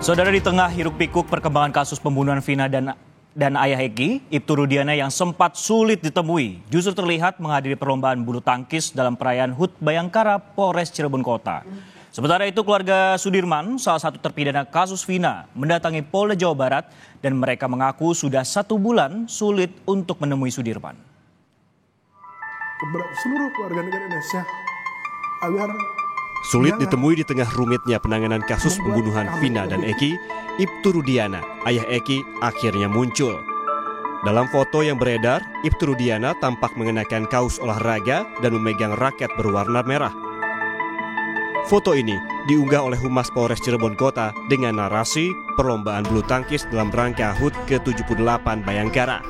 Saudara, di tengah hiruk-pikuk perkembangan kasus pembunuhan Vina dan ayah Eki, Ibtu Rudiana yang sempat sulit ditemui justru terlihat menghadiri perlombaan bulu tangkis dalam perayaan HUT Bayangkara Polres Cirebon Kota. Sementara itu, keluarga Sudirman, salah satu terpidana kasus Vina, mendatangi Polda Jawa Barat dan mereka mengaku sudah 1 bulan sulit untuk menemui Sudirman. Seluruh warga negara Indonesia agar sulit ditemui di tengah rumitnya penanganan kasus pembunuhan Vina dan Eki, Ibtu Rudiana, ayah Eki, akhirnya muncul. Dalam foto yang beredar, Ibtu Rudiana tampak mengenakan kaos olahraga dan memegang raket berwarna merah. Foto ini diunggah oleh Humas Polres Cirebon Kota dengan narasi perlombaan bulu tangkis dalam rangka HUT ke-78 Bayangkara.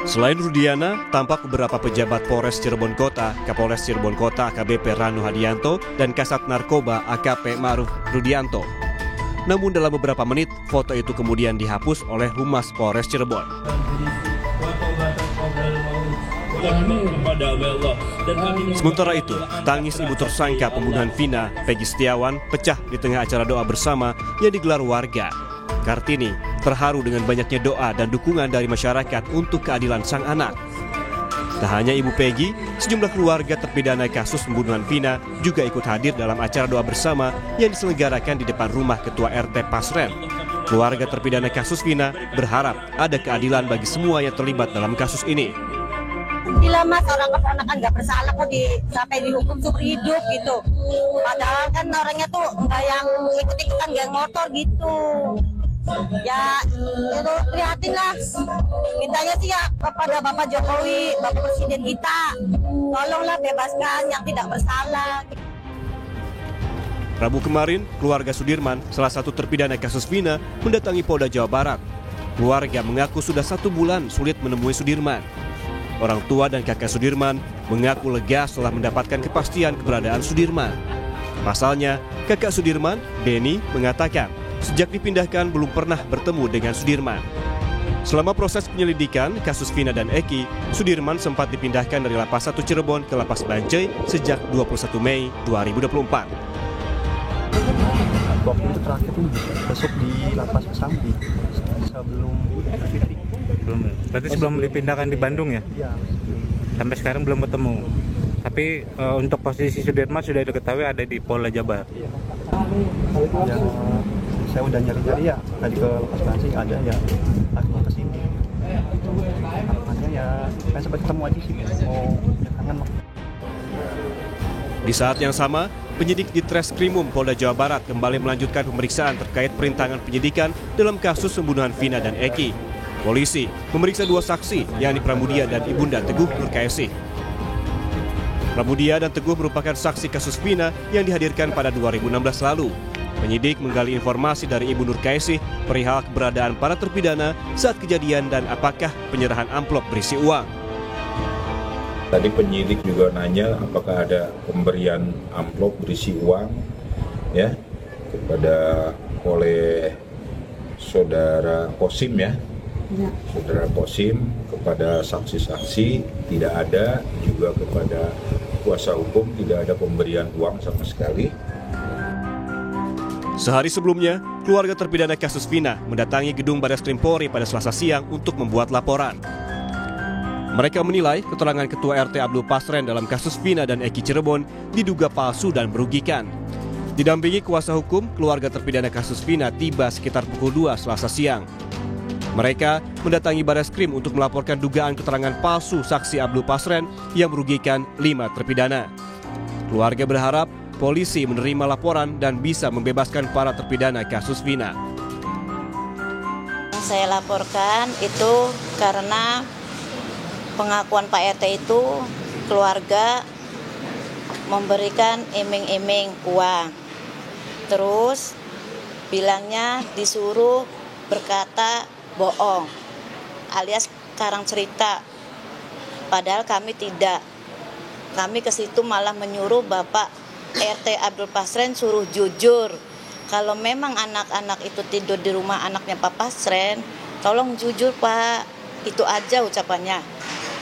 Selain Rudiana, tampak beberapa pejabat Polres Cirebon Kota, Kapolres Cirebon Kota AKBP Ranu Hadianto, dan Kasat Narkoba AKP Ma'ruf Rudianto. Namun dalam beberapa menit, foto itu kemudian dihapus oleh Humas Polres Cirebon. Sementara itu, tangis ibu tersangka pembunuhan Vina, Peggy Setiawan, pecah di tengah acara doa bersama yang digelar warga. Kartini terharu dengan banyaknya doa dan dukungan dari masyarakat untuk keadilan sang anak. Tak hanya Ibu Peggy, sejumlah keluarga terpidana kasus pembunuhan Vina juga ikut hadir dalam acara doa bersama yang diselenggarakan di depan rumah Ketua RT Pasren. Keluarga terpidana kasus Vina berharap ada keadilan bagi semua yang terlibat dalam kasus ini. Gila mas, orang keponakan nggak bersalah kok sampai dihukum seumur hidup gitu. Padahal kan orangnya tuh nggak yang ikut-ikutan geng motor gitu. Ya itu prihatin lah. Mintanya sih ya kepada Bapak Jokowi, Bapak Presiden kita, tolonglah bebaskan yang tidak bersalah. Rabu kemarin, keluarga Sudirman, salah satu terpidana kasus Vina, mendatangi Polda Jawa Barat. Keluarga mengaku sudah 1 bulan sulit menemui Sudirman. Orang tua dan kakak Sudirman mengaku lega setelah mendapatkan kepastian keberadaan Sudirman. Pasalnya, kakak Sudirman, Beni, mengatakan sejak dipindahkan belum pernah bertemu dengan Sudirman. Selama proses penyelidikan kasus Vina dan Eki, Sudirman sempat dipindahkan dari Lapas 1 Cirebon ke Lapas Bancai sejak 21 Mei 2024. Waktu itu terakhir tuh besok di Lapas Kesambi sebelum Fitri. Berarti sebelum dipindahkan di Bandung ya? Iya. Sampai sekarang belum ketemu. Tapi untuk posisi Sudirman sudah diketahui ada di Polda Jabar. Iya. Ya, saya udah nyari-nyari ya, tadi ke Lapas Bancai ada ya, aku ke sini. Harapannya ya, saya sempat ketemu aja sih, mau kangen lah. Di saat yang sama, penyidik di Treskrimum Polda Jawa Barat kembali melanjutkan pemeriksaan terkait perintangan penyidikan dalam kasus pembunuhan Vina dan Eki. Polisi memeriksa 2 saksi, yakni Pramudia dan Ibunda Teguh Nurkaesih. Pramudia dan Teguh merupakan saksi kasus Vina yang dihadirkan pada 2016 lalu. Penyidik menggali informasi dari Ibu Nurkaesih perihal keberadaan para terpidana saat kejadian dan apakah penyerahan amplop berisi uang. Tadi penyidik juga nanya apakah ada pemberian amplop berisi uang ya kepada oleh saudara Kosim ya. Saudara Kosim, kepada saksi-saksi tidak ada, juga kepada kuasa hukum tidak ada pemberian uang sama sekali. Sehari sebelumnya, keluarga terpidana kasus Vina mendatangi gedung Barreskrim Polri pada Selasa siang untuk membuat laporan. Mereka menilai keterangan Ketua RT Abdul Pasren dalam kasus Vina dan Eki Cirebon diduga palsu dan merugikan. Didampingi kuasa hukum, keluarga terpidana kasus Vina tiba sekitar pukul 2 Selasa siang. Mereka mendatangi Barreskrim untuk melaporkan dugaan keterangan palsu saksi Abdul Pasren yang merugikan 5 terpidana. Keluarga berharap polisi menerima laporan dan bisa membebaskan para terpidana kasus Vina. Saya laporkan itu karena pengakuan Pak RT itu keluarga memberikan iming-iming uang. Terus bilangnya disuruh berkata bohong alias karang cerita. Padahal kami tidak. Kami ke situ malah menyuruh Bapak RT Abdul Pasren suruh jujur. Kalau memang anak-anak itu tidur di rumah anaknya Pak Pasren, tolong jujur Pak. Itu aja ucapannya.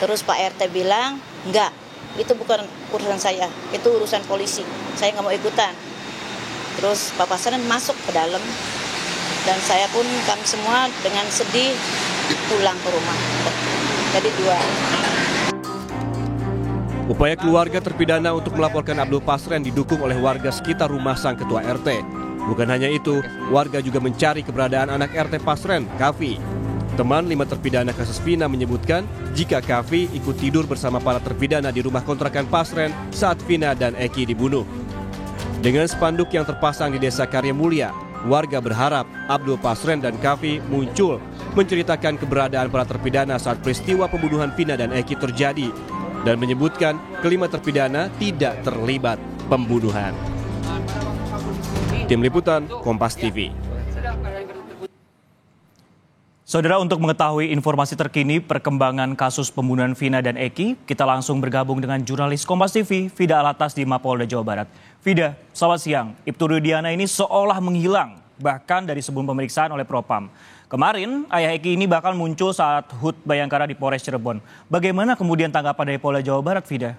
Terus Pak RT bilang, enggak, itu bukan urusan saya, itu urusan polisi. Saya nggak mau ikutan. Terus Pak Pasren masuk ke dalam, Dan saya pun kami semua dengan sedih pulang ke rumah. Jadi 2. Upaya keluarga terpidana untuk melaporkan Abdul Pasren didukung oleh warga sekitar rumah sang ketua RT. Bukan hanya itu, warga juga mencari keberadaan anak RT Pasren, Kavi. Teman 5 terpidana kasus Vina menyebutkan jika Kavi ikut tidur bersama para terpidana di rumah kontrakan Pasren saat Vina dan Eki dibunuh. Dengan spanduk yang terpasang di Desa Karya Mulia, warga berharap Abdul Pasren dan Kavi muncul menceritakan keberadaan para terpidana saat peristiwa pembunuhan Vina dan Eki terjadi dan menyebutkan kelima terpidana tidak terlibat pembunuhan. Tim Liputan Kompas TV. Saudara, untuk mengetahui informasi terkini perkembangan kasus pembunuhan Vina dan Eki, kita langsung bergabung dengan jurnalis Kompas TV, Vida Alatas di Mapolda Jawa Barat. Vida, selamat siang. Ibtu Rudiana ini seolah menghilang, bahkan dari sebelum pemeriksaan oleh Propam. Kemarin, ayah Eki ini bahkan muncul saat HUT Bayangkara di Polres Cirebon. Bagaimana kemudian tanggapan dari Polda Jawa Barat, Vida?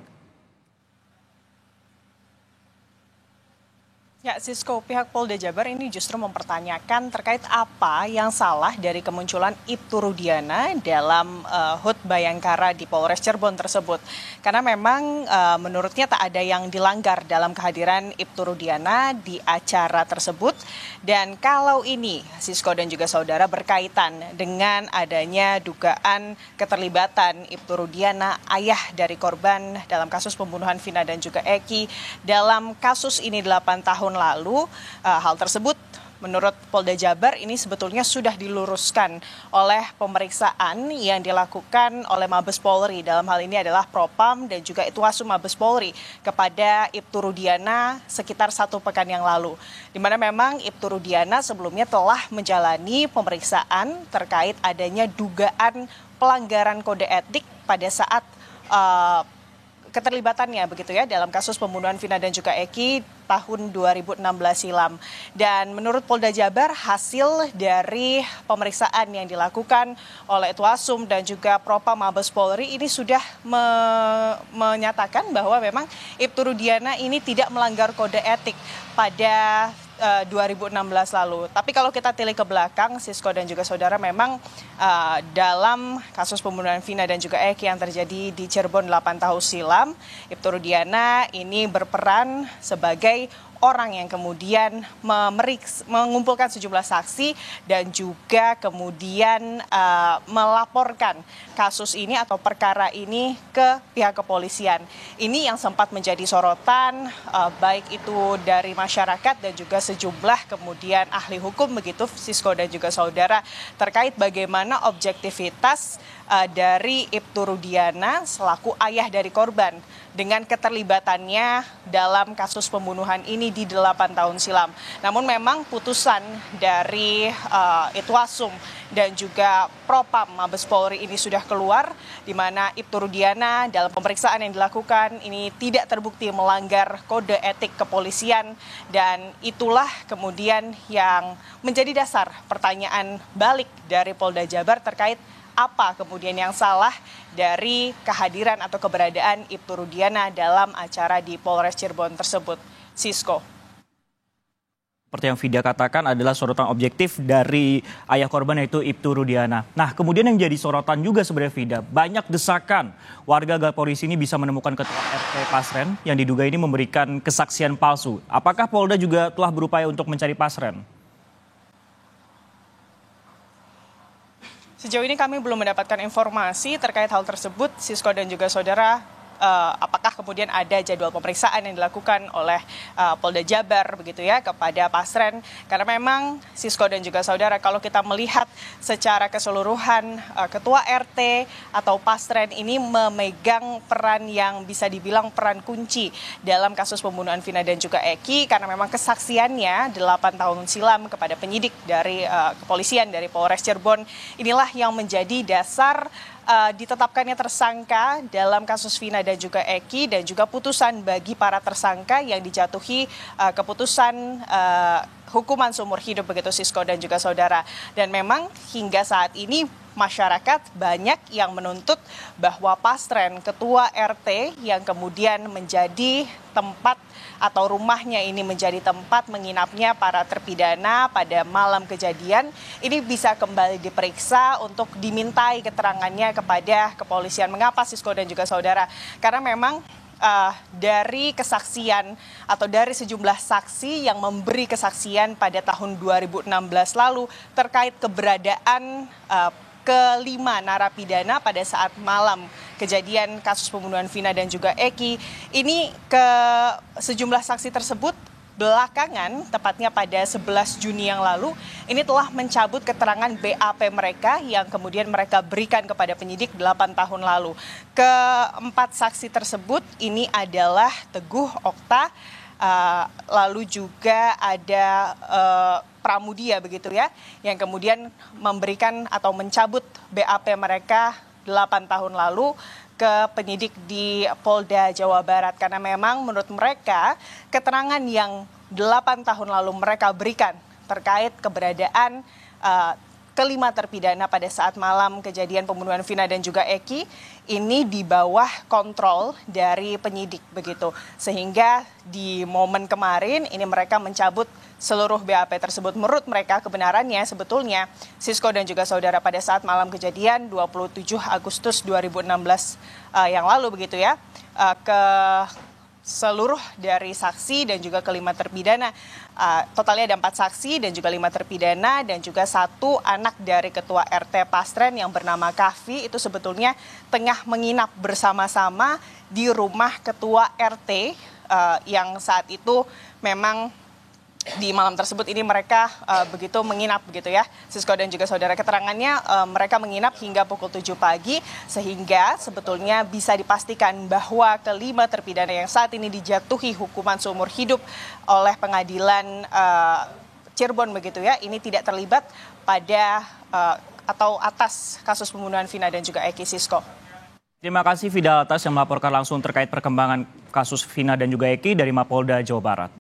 Ya, Sisko, pihak Polda Jabar ini justru mempertanyakan terkait apa yang salah dari kemunculan Ibtu Rudiana dalam HUT Bayangkara di Polres Cirebon tersebut. Karena memang menurutnya tak ada yang dilanggar dalam kehadiran Ibtu Rudiana di acara tersebut. Dan kalau ini, Sisko dan juga saudara, berkaitan dengan adanya dugaan keterlibatan Ibtu Rudiana, ayah dari korban dalam kasus pembunuhan Vina dan juga Eki, dalam kasus ini 8 tahun lalu, hal tersebut menurut Polda Jabar ini sebetulnya sudah diluruskan oleh pemeriksaan yang dilakukan oleh Mabes Polri. Dalam hal ini adalah Propam dan juga Itwasum Mabes Polri kepada Ibtu Rudiana sekitar 1 pekan yang lalu. Di mana memang Ibtu Rudiana sebelumnya telah menjalani pemeriksaan terkait adanya dugaan pelanggaran kode etik pada saat keterlibatannya begitu ya dalam kasus pembunuhan Vina dan juga Eki tahun 2016 silam. Dan menurut Polda Jabar, hasil dari pemeriksaan yang dilakukan oleh Itwasum dan juga Propam Mabes Polri ini sudah menyatakan bahwa memang Ibtu Rudiana ini tidak melanggar kode etik pada 2016 lalu. Tapi kalau kita tilik ke belakang, Sisko dan juga saudara, memang dalam kasus pembunuhan Vina dan juga Eki yang terjadi di Cirebon 8 tahun silam, Ibtu Rudiana ini berperan sebagai orang yang kemudian mengumpulkan sejumlah saksi dan juga kemudian melaporkan kasus ini atau perkara ini ke pihak kepolisian. Ini yang sempat menjadi sorotan baik itu dari masyarakat dan juga sejumlah kemudian ahli hukum begitu, Sisko dan juga saudara, terkait bagaimana objektivitas dari Ibtu Rudiana selaku ayah dari korban dengan keterlibatannya dalam kasus pembunuhan ini di 8 tahun silam. Namun memang putusan dari Itwasum dan juga Propam Mabes Polri ini sudah keluar, di mana Ibtu Rudiana dalam pemeriksaan yang dilakukan ini tidak terbukti melanggar kode etik kepolisian, dan itulah kemudian yang menjadi dasar pertanyaan balik dari Polda Jabar terkait apa kemudian yang salah dari kehadiran atau keberadaan Ibtu Rudiana dalam acara di Polres Cirebon tersebut. Sisko. Seperti yang Vida katakan, adalah sorotan objektif dari ayah korban yaitu Ibtu Rudiana. Nah, kemudian yang jadi sorotan juga sebenarnya, Vida, banyak desakan warga agar polisi ini bisa menemukan ketua RT Pasren yang diduga ini memberikan kesaksian palsu. Apakah Polda juga telah berupaya untuk mencari Pasren? Sejauh ini kami belum mendapatkan informasi terkait hal tersebut, Sisko dan juga saudara. Apakah kemudian ada jadwal pemeriksaan yang dilakukan oleh Polda Jabar begitu ya kepada Pasren, karena memang Sisko dan juga saudara, kalau kita melihat secara keseluruhan ketua RT atau Pasren ini memegang peran yang bisa dibilang peran kunci dalam kasus pembunuhan Vina dan juga Eki, karena memang kesaksiannya 8 tahun silam kepada penyidik dari kepolisian dari Polres Cirebon inilah yang menjadi dasar ditetapkannya tersangka dalam kasus Vina dan juga Eki, dan juga putusan bagi para tersangka yang dijatuhi keputusan hukuman seumur hidup begitu Sisko dan juga saudara. Dan memang hingga saat ini masyarakat banyak yang menuntut bahwa Pastren, ketua RT yang kemudian menjadi tempat atau rumahnya ini menjadi tempat menginapnya para terpidana pada malam kejadian, ini bisa kembali diperiksa untuk dimintai keterangannya kepada kepolisian. Mengapa Sisko dan juga saudara? Karena memang dari kesaksian atau dari sejumlah saksi yang memberi kesaksian pada tahun 2016 lalu terkait keberadaan kelima narapidana pada saat malam kejadian kasus pembunuhan Vina dan juga Eki. Ini ke sejumlah saksi tersebut belakangan, tepatnya pada 11 Juni yang lalu, ini telah mencabut keterangan BAP mereka yang kemudian mereka berikan kepada penyidik 8 tahun lalu. Keempat saksi tersebut ini adalah Teguh Okta, lalu juga ada Pramudia begitu ya, yang kemudian memberikan atau mencabut BAP mereka 8 tahun lalu ke penyidik di Polda Jawa Barat. Karena memang menurut mereka keterangan yang 8 tahun lalu mereka berikan terkait keberadaan kelima terpidana pada saat malam kejadian pembunuhan Vina dan juga Eki ini di bawah kontrol dari penyidik begitu. Sehingga di momen kemarin ini mereka mencabut seluruh BAP tersebut. Menurut mereka kebenarannya sebetulnya Sisko dan juga saudara pada saat malam kejadian 27 Agustus 2016 yang lalu begitu ya, ke seluruh dari saksi dan juga kelima terpidana, totalnya ada 4 saksi dan juga 5 terpidana dan juga 1 anak dari ketua RT Pastren yang bernama Kahvi itu sebetulnya tengah menginap bersama-sama di rumah ketua RT yang saat itu memang di malam tersebut ini mereka begitu menginap begitu ya. Sisko dan juga saudara, keterangannya mereka menginap hingga pukul 7 pagi sehingga sebetulnya bisa dipastikan bahwa kelima terpidana yang saat ini dijatuhi hukuman seumur hidup oleh pengadilan Cirebon begitu ya, ini tidak terlibat pada atau atas kasus pembunuhan Vina dan juga Eki. Sisko. Terima kasih Fidel Atas yang melaporkan langsung terkait perkembangan kasus Vina dan juga Eki dari Mapolda Jawa Barat.